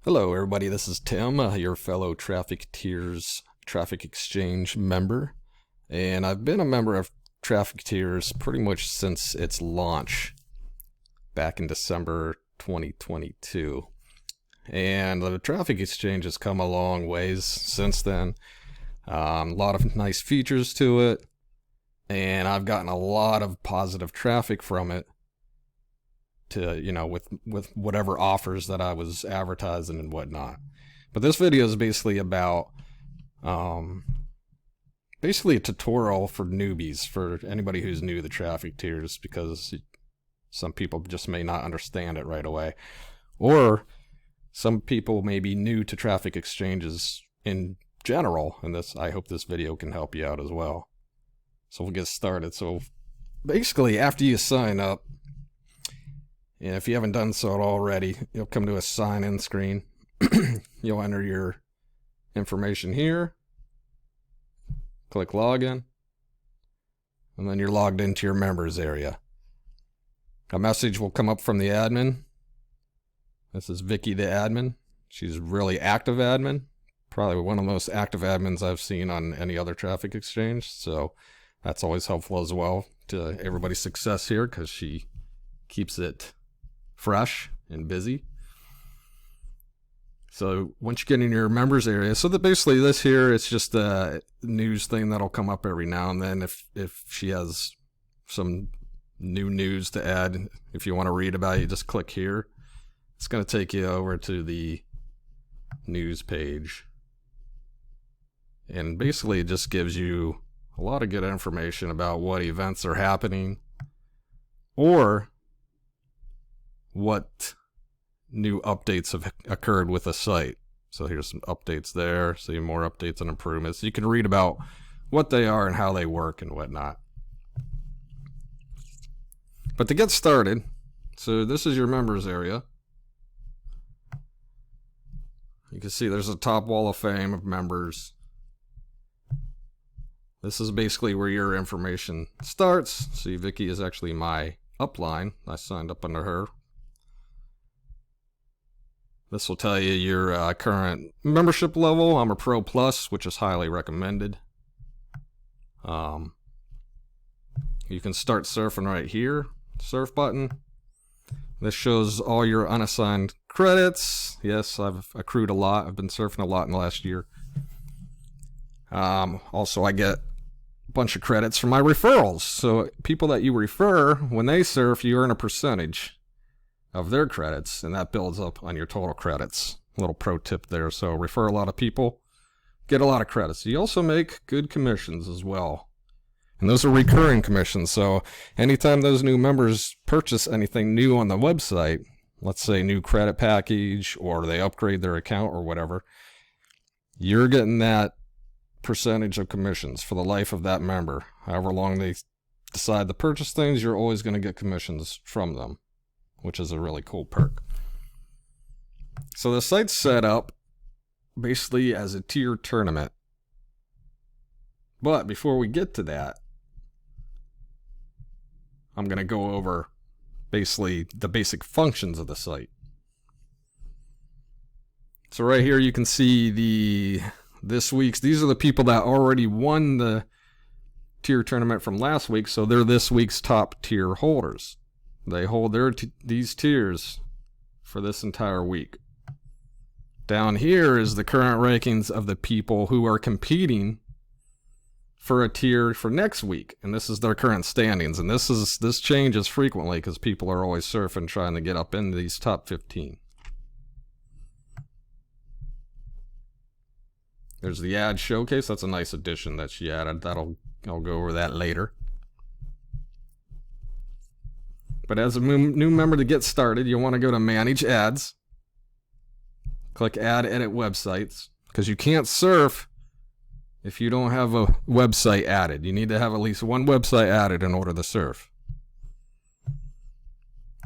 Hello, everybody. This is Tim, your fellow Trafficketeers Traffic Exchange member. And I've been a member of Trafficketeers pretty much since its launch back in December 2022. And the Traffic Exchange has come a long ways since then. A lot of nice features to it. And I've gotten a lot of positive traffic from it to, with whatever offers that I was advertising and whatnot. But this video is basically about basically a tutorial for newbies, for anybody who's new to Trafficketeers, because some people just may not understand it right away, or some people may be new to traffic exchanges in general, and I hope this video can help you out as well. So we'll get started. So basically, after you sign up, and if you haven't done so already, you'll come to a sign-in screen. You'll enter your information here. Click login. And then you're logged into your members area. A message will come up from the admin. This is Vicky, the admin. She's a really active admin. Probably one of the most active admins I've seen on any other traffic exchange. So that's always helpful as well to everybody's success here, because she keeps it fresh and busy. So once you get in your members area, so that basically this here, it's just a news thing that'll come up every now and then if she has some new news to add. If you want to read about it, you just click here. It's going to take you over to the news page. And basically it just gives you a lot of good information about what events are happening, or what new updates have occurred with the site. So here's some updates there. See more updates and improvements. You can read about what they are and how they work and whatnot. But to get started, so this is your members area. You can see there's a top wall of fame of members. This is basically where your information starts. See, Vicky is actually my upline. I signed up under her. This will tell you your current membership level. I'm a Pro Plus, which is highly recommended. You can start surfing right here. Surf button. This shows all your unassigned credits. Yes, I've accrued a lot. I've been surfing a lot in the last year. Also, I get a bunch of credits from my referrals. So people that you refer, when they surf, you earn a percentage of their credits, and that builds up on your total credits. A little pro tip there. So refer a lot of people, get a lot of credits. You also make good commissions as well, and those are recurring commissions. So anytime those new members purchase anything new on the website, let's say new credit package, or they upgrade their account or whatever, you're getting that percentage of commissions for the life of that member. However long they decide to purchase things, you're always going to get commissions from them, which is a really cool perk. So the site's set up basically as a tier tournament. But before we get to that, I'm going to go over basically the basic functions of the site. So right here you can see these are the people that already won the tier tournament from last week, so they're this week's top tier holders. They hold these tiers for this entire week. Down here is the current rankings of the people who are competing for a tier for next week, and this is their current standings. And this changes frequently because people are always surfing trying to get up in these top 15. There's the ad showcase. That's a nice addition that she added. I'll go over that later. But as a new member, to get started, you'll want to go to Manage Ads. Click Add Edit Websites, because you can't surf if you don't have a website added. You need to have at least one website added in order to surf.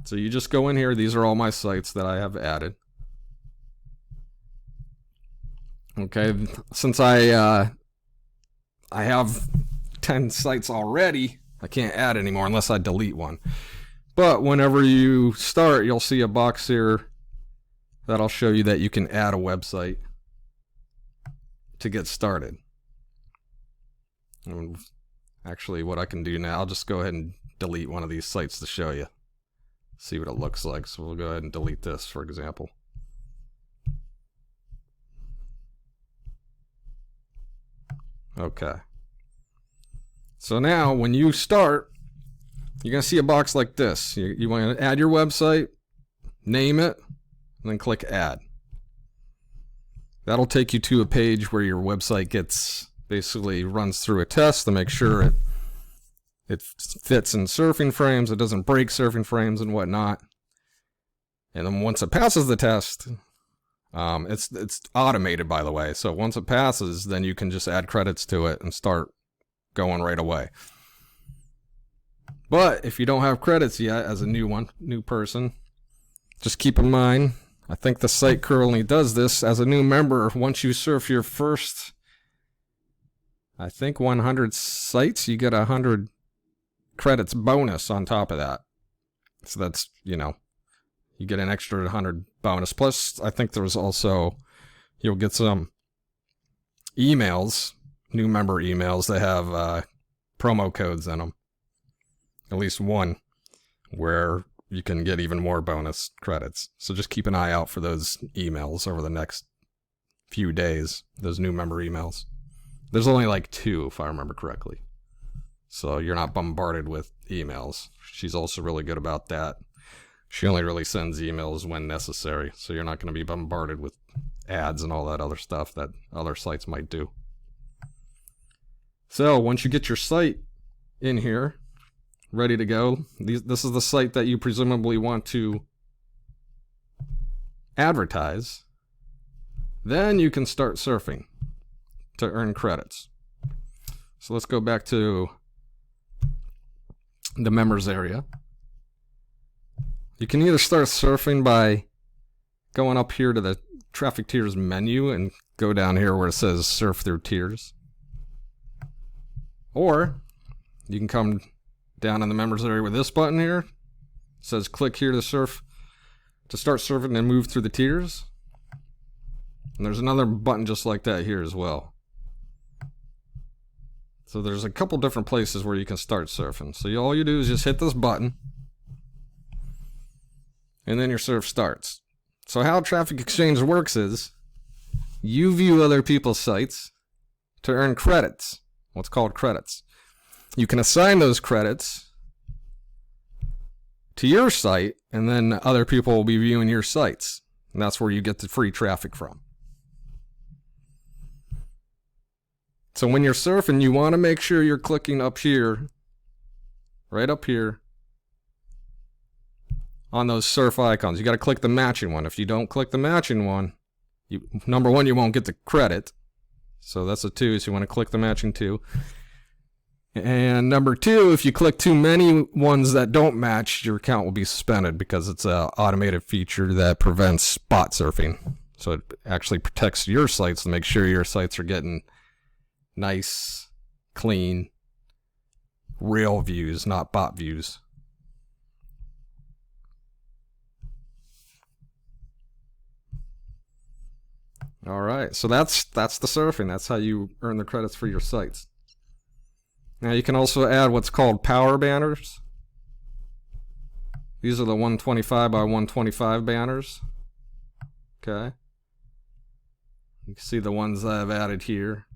So you just go in here. These are all my sites that I have added. Okay, since I have 10 sites already, I can't add anymore unless I delete one. But whenever you start, you'll see a box here that'll show you that you can add a website to get started. And actually, what I can do now, I'll just go ahead and delete one of these sites to show you. See what it looks like. So we'll go ahead and delete this, for example. Okay. So now, when you start, you're going to see a box like this. You want to add your website, name it, and then click Add. That'll take you to a page where your website gets basically runs through a test to make sure it fits in surfing frames, it doesn't break surfing frames and whatnot. And then once it passes the test, it's automated, by the way. So once it passes, then you can just add credits to it and start going right away. But if you don't have credits yet as a new person, just keep in mind, I think the site currently does this as a new member. Once you surf your first, I think 100 sites, you get 100 credits bonus on top of that. So that's, you get an extra 100 bonus. Plus, I think there's also, you'll get some emails, new member emails that have promo codes in them. At least one, where you can get even more bonus credits. So just keep an eye out for those emails over the next few days, those new member emails. There's only like 2, if I remember correctly. So you're not bombarded with emails. She's also really good about that. She only really sends emails when necessary, so you're not going to be bombarded with ads and all that other stuff that other sites might do. So once you get your site in here, ready to go, this is the site that you presumably want to advertise, then you can start surfing to earn credits. So let's go back to the members area. You can either start surfing by going up here to the Traffic Tiers menu and go down here where it says Surf Through Tiers. Or you can come down in the members area with this button here. It says click here to start surfing and move through the tiers. And there's another button just like that here as well. So there's a couple different places where you can start surfing. So all you do is just hit this button, and then your surf starts. So how Traffic Exchange works is, you view other people's sites to earn credits, what's called credits. You can assign those credits to your site, and then other people will be viewing your sites. And that's where you get the free traffic from. So when you're surfing, you want to make sure you're clicking up here, right up here, on those surf icons. You got to click the matching one. If you don't click the matching one, number one, you won't get the credit. So that's a 2, so you want to click the matching 2. And number 2, if you click too many ones that don't match, your account will be suspended because it's an automated feature that prevents bot surfing. So it actually protects your sites to make sure your sites are getting nice, clean, real views, not bot views. All right, so that's the surfing. That's how you earn the credits for your sites. Now you can also add what's called power banners. These are the 125 by 125 banners. Okay. You can see the ones that I've added here.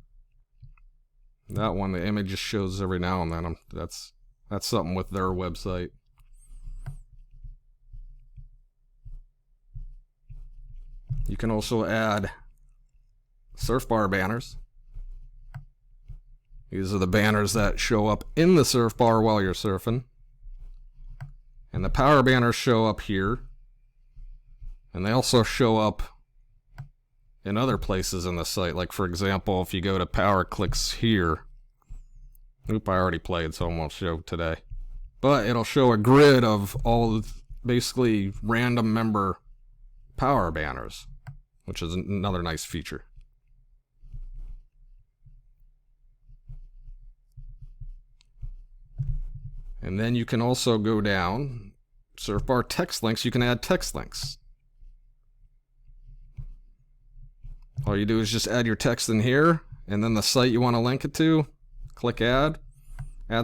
That one, the image just shows every now and then. That's something with their website. You can also add surf bar banners. These are the banners that show up in the surf bar while you're surfing. And the power banners show up here. And they also show up in other places in the site. Like, for example, if you go to Power Clicks here. Oop, I already played, so I won't show today. But it'll show a grid of all of basically random member power banners, which is another nice feature. And then you can also go down, surf bar text links, you can add text links. All you do is just add your text in here, and then the site you want to link it to, click add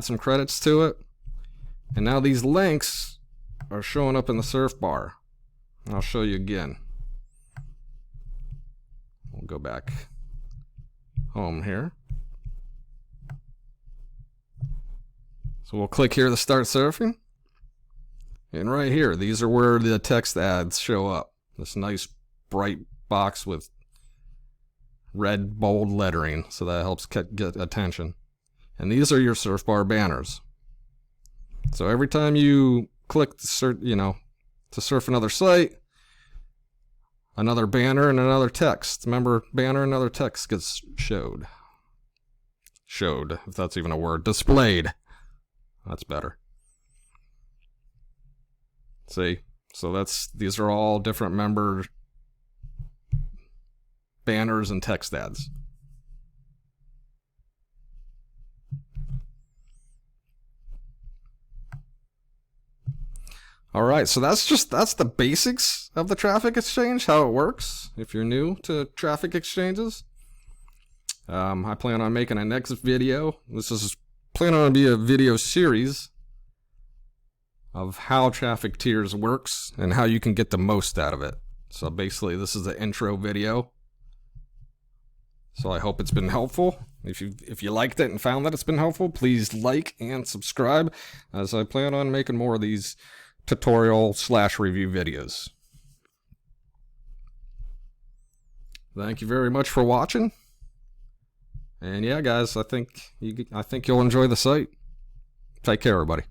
some credits to it, and now these links are showing up in the surf bar. I'll show you again. We'll go back home here. So we'll click here to start surfing. And right here, these are where the text ads show up. This nice bright box with red bold lettering, so that helps get attention. And these are your surf bar banners. So every time you click to surf another site, another banner and another text. Remember, banner and another text gets showed. Showed, if that's even a word. Displayed. That's better. See? So these are all different member banners and text ads. Alright, so that's the basics of the Traffic Exchange, how it works, if you're new to Traffic Exchanges. I plan on making a next video. This is planning on to be a video series of how Traffic Tiers works and how you can get the most out of it. So basically, this is the intro video. So I hope it's been helpful. If you liked it and found that it's been helpful, please like and subscribe, as I plan on making more of these tutorial/review videos. Thank you very much for watching. And yeah, guys, I think you'll enjoy the site. Take care, everybody.